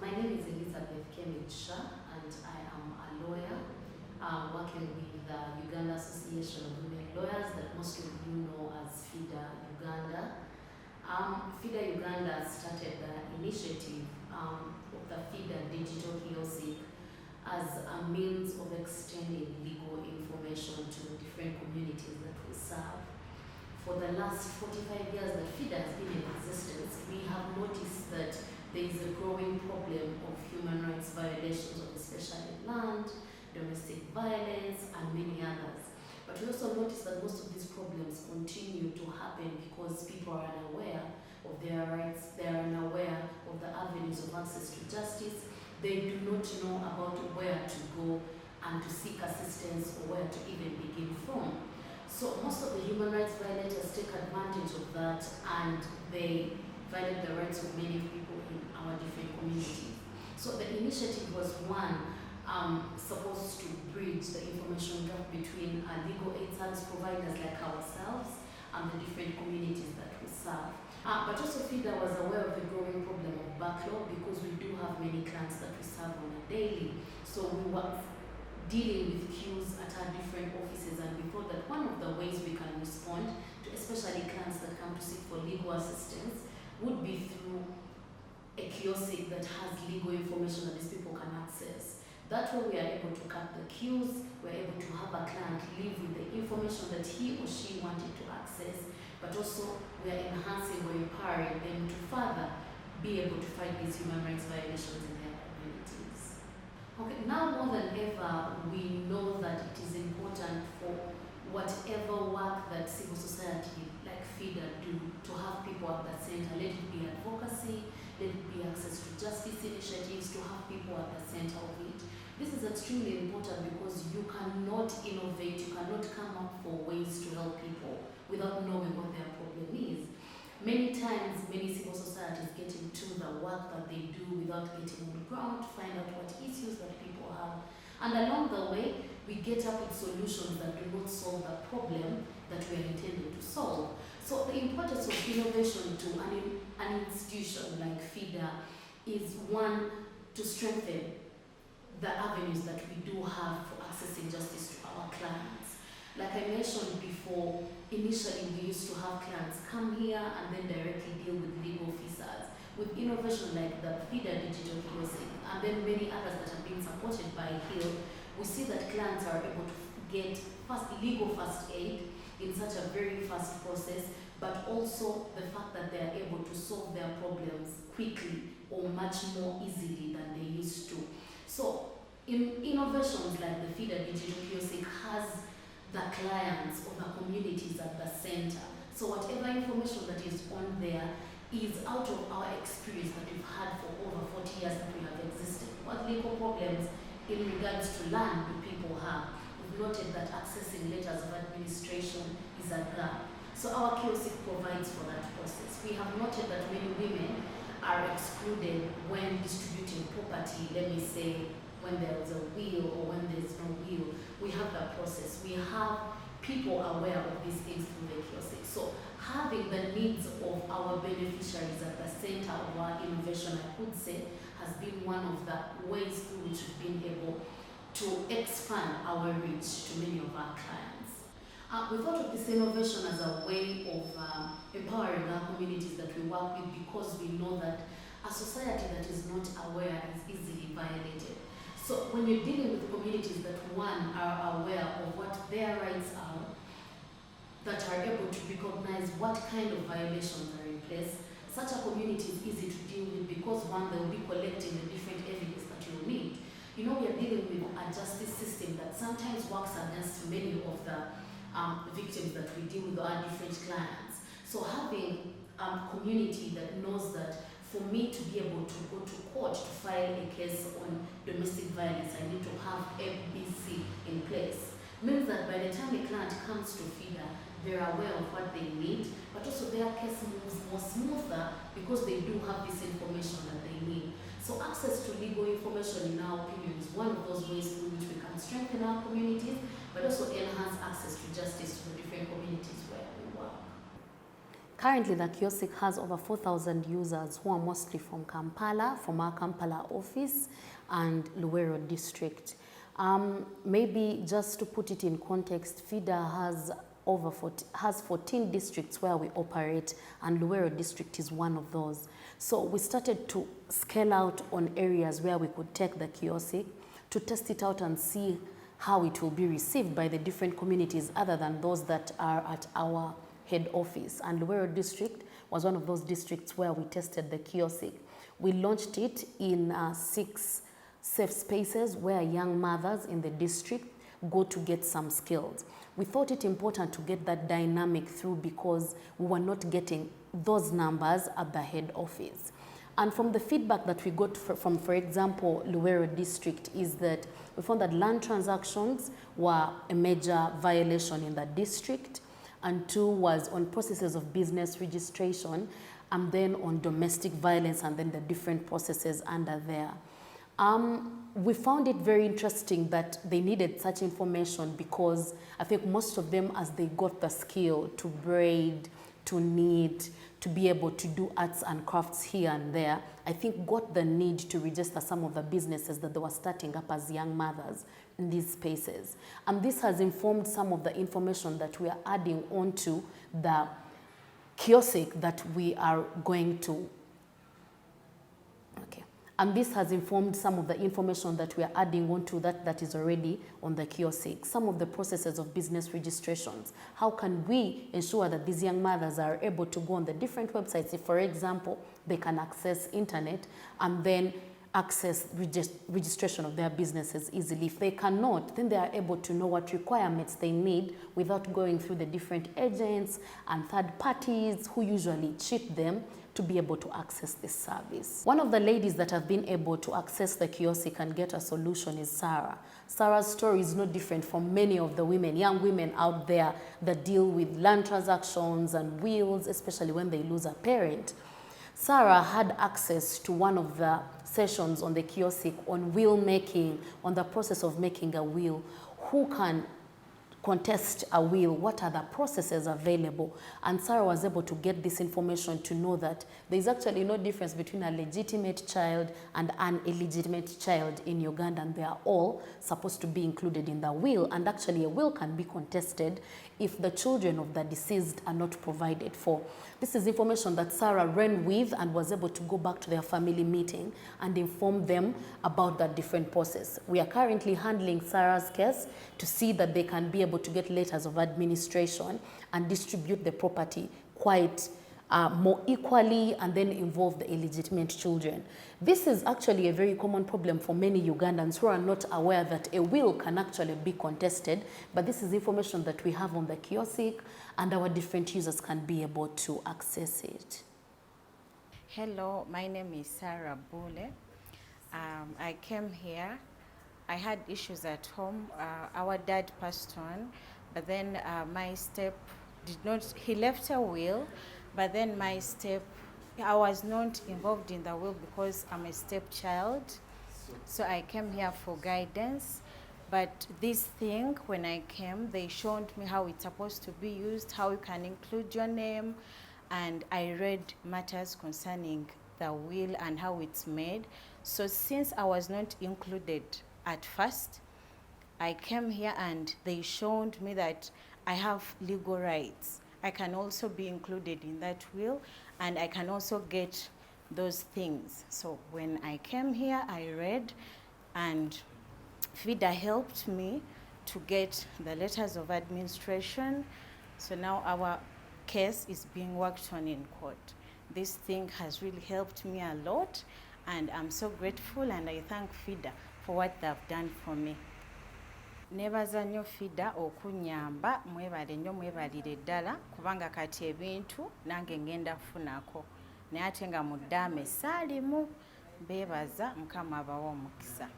My name is Sara, and I am a lawyer working with the Uganda Association of Women Lawyers that most of you know as FIDA Uganda. FIDA Uganda started the initiative of the FIDA Digital Kiosk as a means of extending legal information to the different communities that we serve. For the last 45 years that FIDA has been in existence, we have noticed that there is a growing problem of human rights violations of especially land, domestic violence, and many others. But we also notice that most of these problems continue to happen because people are unaware of their rights, they are unaware of the avenues of access to justice, they do not know about where to go and to seek assistance or where to even begin from. So most of the human rights violators take advantage of that and they violate the rights of many people in our different communities. So the initiative was one supposed to bridge the information gap between legal aid service providers like ourselves and the different communities that we serve. But also FIDA was aware of the growing problem of backlog because we do have many clients that we serve on a daily. So we were dealing with queues at our different offices, and we thought that one of the ways we can respond to especially clients that come to seek for legal assistance would be through a kiosk that has legal information that these people can access. That way we are able to cut the queues, we're able to have a client leave with the information that he or she wanted to access, but also we are enhancing or empowering them to further be able to fight these human rights violations in their communities. Okay, now more than ever, we know that it is important for whatever work that civil society like FIDA do to have people at the center. Let it be advocacy, let it be access to justice initiatives, to have people at the center of it. This is extremely important because you cannot innovate, you cannot come up for ways to help people without knowing what their problem is. Many times, many civil societies get into the work that they do without getting on the ground to find out what issues that people have. And along the way, we get up with solutions that do not solve the problem that we are intended to solve. So the importance of innovation to an institution like FIDA is one, to strengthen the avenues that we do have for accessing justice to our clients. Like I mentioned before, initially we used to have clients come here and then directly deal with legal officers. With innovation like the FIDA Digital Kiosk and then many others that have been supported by HIL, we see that clients are able to get legal first aid in such a very fast process, but also the fact that they are able to solve their problems quickly or much more easily than they used to. So innovations like the FIDA Digital Kiosk has the clients or the communities at the center. So whatever information that is on there is out of our experience that we've had for over 40 years that we have existed. What legal problems in regards to land do people have? We've noted that accessing letters of administration is a gap. So our kiosk provides for that process. We have noted that many women are excluded when distributing property, let me say, when there is a will or when there is no will. We have that process. We have people aware of these things through the kiosk. So having the needs of our beneficiaries at the center of our innovation, I could say, has been one of the ways through which we've been able to expand our reach to many of our clients. We thought of this innovation as a way of empowering our communities that we work with because we know that a society that is not aware is easily violated. So when you're dealing with communities that, one, are aware of what their rights are, that are able to recognize what kind of violations are in place, such a community is easy to deal with because, one, they will be collecting the different evidence that you need. You know, we are dealing with a justice system that sometimes works against many of the victims that we deal with, our different clients. So having a community that knows that for me to be able to go to court to file a case on domestic violence, I need to have ABC in place. Means that by the time a client comes to FIDA, they're aware of what they need, but also their case moves more smoother because they do have this information that they need. So access to legal information, in our opinion, is one of those ways through which we can strengthen our communities, but also enhance access to justice to the different communities where we work. Currently, the kiosk has over 4,000 users who are mostly from Kampala, from our Kampala office and Luwero district. Maybe just to put it in context, FIDA has 14 districts where we operate, and Luwero district is one of those. So we started to scale out on areas where we could take the kiosk to test it out and see how it will be received by the different communities other than those that are at our head office. And Luwero district was one of those districts where we tested the kiosk. We launched it in 6 safe spaces where young mothers in the district go to get some skills. We thought it important to get that dynamic through because we were not getting those numbers at the head office. And from the feedback that we got from, for example, Luwero district, is that we found that land transactions were a major violation in the district, and 2 was on processes of business registration, and then on domestic violence, and then the different processes under there. We found it very interesting that they needed such information because I think most of them, as they got the skill to braid, to knit, to be able to do arts and crafts here and there, I think got the need to register some of the businesses that they were starting up as young mothers in these spaces. And this has informed some of the information that we are adding onto the kiosk that we are going to. Okay. And this has informed some of the information that we are adding onto that is already on the kiosk. Some of the processes of business registrations. How can we ensure that these young mothers are able to go on the different websites? If, for example, they can access internet and then access registration of their businesses easily. If they cannot, then they are able to know what requirements they need without going through the different agents and third parties who usually cheat them to be able to access this service. One of the ladies that have been able to access the kiosk and get a solution is Sara. Sara's story is no different from many of the women, young women out there that deal with land transactions and wills, especially when they lose a parent. Sara had access to one of the sessions on the kiosk on will making, on the process of making a will. Who can contest a will? What are the processes available? And Sara was able to get this information to know that there is actually no difference between a legitimate child and an illegitimate child in Uganda, and they are all supposed to be included in the will. And actually a will can be contested if the children of the deceased are not provided for. This is information that Sara ran with and was able to go back to their family meeting and inform them about that different process. We are currently handling Sara's case to see that they can be able to get letters of administration and distribute the property quite more equally, and then involve the illegitimate children. This is actually a very common problem for many Ugandans who are not aware that a will can actually be contested, but this is information that we have on the kiosk and our different users can be able to access it. Hello, my name is Sara Bule. I came here. I had issues at home. Our dad passed on, but then my step did not, he left a will, but then my step, I was not involved in the will because I'm a stepchild. So I came here for guidance. But this thing, when I came, they showed me how it's supposed to be used, how you can include your name, and I read matters concerning the will and how it's made. So since I was not included at first, I came here and they showed me that I have legal rights. I can also be included in that will, and I can also get those things. So when I came here, I read, and FIDA helped me to get the letters of administration. So now our case is being worked on in court. This thing has really helped me a lot, and I'm so grateful, and I thank FIDA for what they've done for me. Nebaza nnyo FIDA okunyamba, mwebale nnyo, mwebalire ddala kubanga kati ebintu nange ngenda kufunako, naye ate nga mu ddaame saalimu. Beebaza, Mukama abawe omukisa.